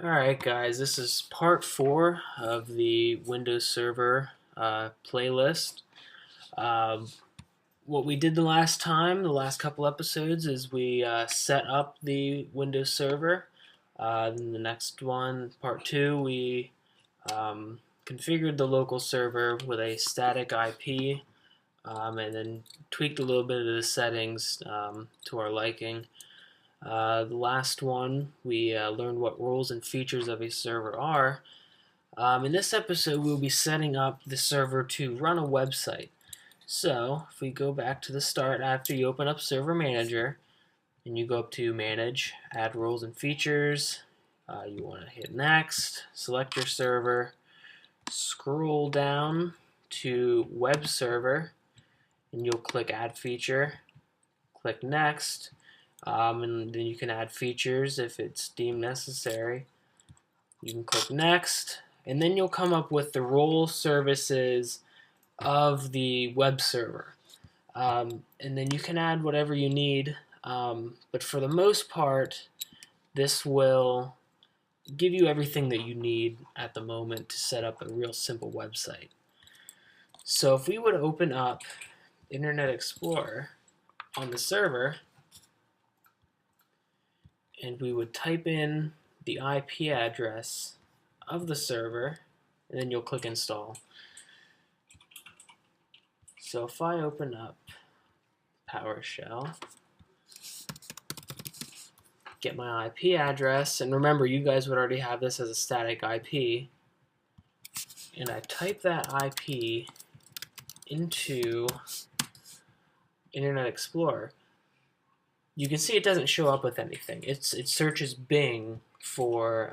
Alright guys, this is part 4 of the Windows Server playlist. Um, what we did the last couple episodes, is we set up the Windows Server. Then the next one, part 2, we configured the local server with a static IP, and then tweaked a little bit of the settings to our liking. The last one, we learned what roles and features of a server are. In this episode, we'll be setting up the server to run a website. So, if we go back to the start after you open up Server Manager, and you go up to Manage, Add Roles and Features, you want to hit Next, select your server, scroll down to Web Server, and you'll click Add Feature, click Next, and then you can add features if it's deemed necessary. You can click Next, and then you'll come up with the role services of the web server. And then you can add whatever you need, but for the most part, this will give you everything that you need at the moment to set up a real simple website. So if we would open up Internet Explorer on the server, and we would type in the IP address of the server, and then you'll click Install. So if I open up PowerShell, get my IP address, and remember, you guys would already have this as a static IP, and I type that IP into Internet Explorer, you can see it doesn't show up with anything. It searches Bing for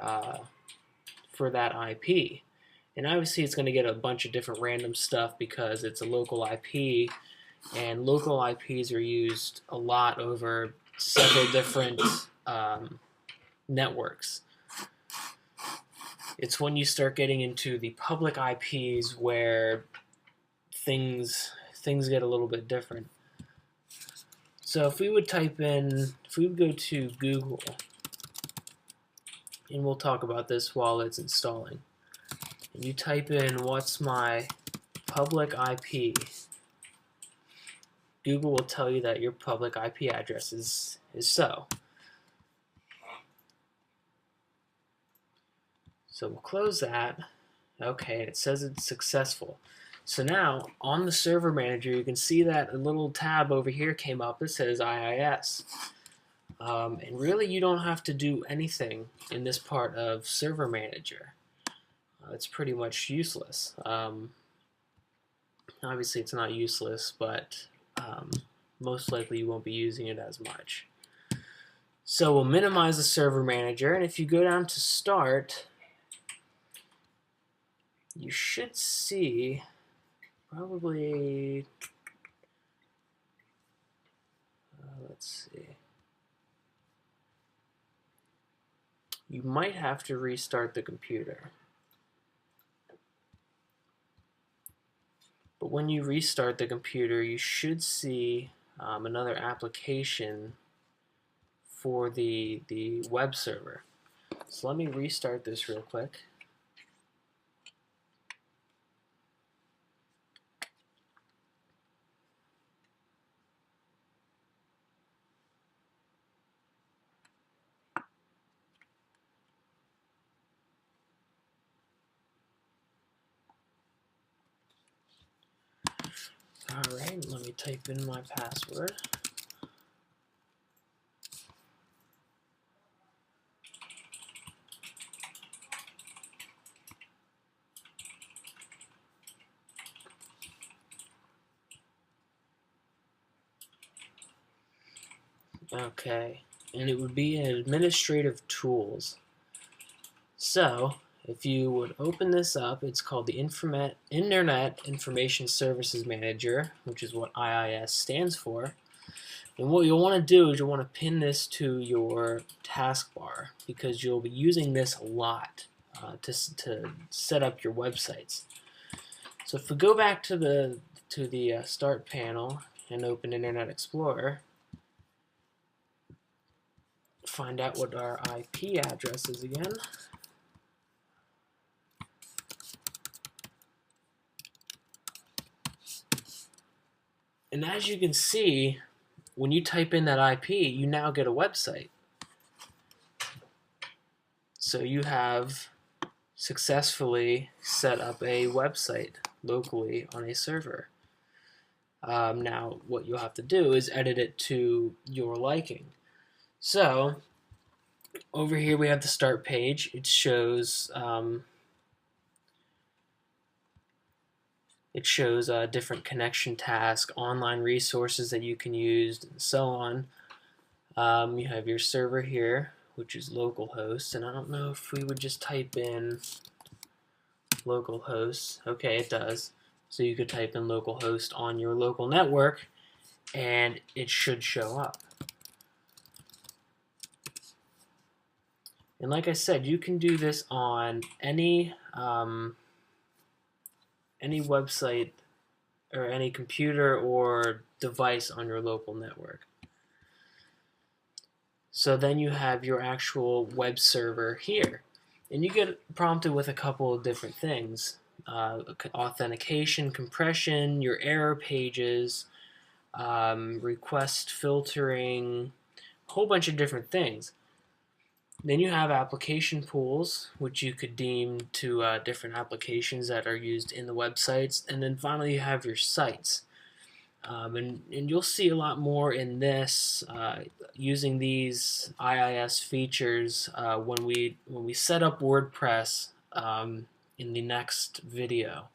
that IP, and obviously it's going to get a bunch of different random stuff because it's a local IP, and local IPs are used a lot over several different networks. It's when you start getting into the public IPs where things get a little bit different. So if we would go to Google, and we'll talk about this while it's installing, and you type in what's my public IP, Google will tell you that your public IP address is so. So we'll close that. Okay, it says it's successful. So now, on the Server Manager, you can see that a little tab over here came up that says IIS. And really, you don't have to do anything in this part of Server Manager. It's pretty much useless. Obviously, it's not useless, but most likely you won't be using it as much. So we'll minimize the Server Manager, and if you go down to Start, you should see probably, let's see, you might have to restart the computer. But when you restart the computer, you should see another application for the web server. So let me restart this real quick. Alright, let me type in my password. Okay, and it would be in Administrative Tools. So, if you would open this up, it's called the Internet Information Services Manager, which is what IIS stands for. And what you'll want to do is you'll want to pin this to your taskbar, because you'll be using this a lot to set up your websites. So if we go back to the Start panel and open Internet Explorer, find out what our IP address is again. And as you can see, when you type in that IP, you now get a website. So you have successfully set up a website locally on a server. Now, what you'll have to do is edit it to your liking. So, over here we have the start page. It shows different connection tasks, online resources that you can use, and so on. You have your server here, which is localhost, and I don't know if we would just type in localhost. Okay, it does. So you could type in localhost on your local network, and it should show up. And like I said, you can do this on any website or any computer or device on your local network. So then you have your actual web server here. And you get prompted with a couple of different things. Authentication, compression, your error pages, request filtering, a whole bunch of different things. Then you have application pools, which you could deem to different applications that are used in the websites. And then finally you have your sites. And you'll see a lot more in this using these IIS features when we set up WordPress in the next video.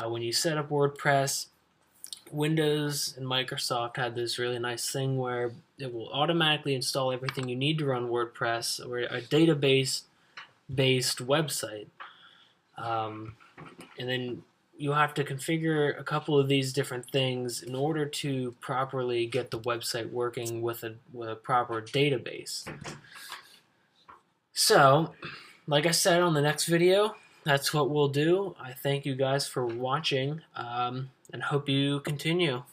When you set up WordPress, Windows and Microsoft had this really nice thing where it will automatically install everything you need to run WordPress or a database-based website. And then you'll have to configure a couple of these different things in order to properly get the website working with a proper database. So, like I said on the next video, that's what we'll do. I thank you guys for watching and hope you continue.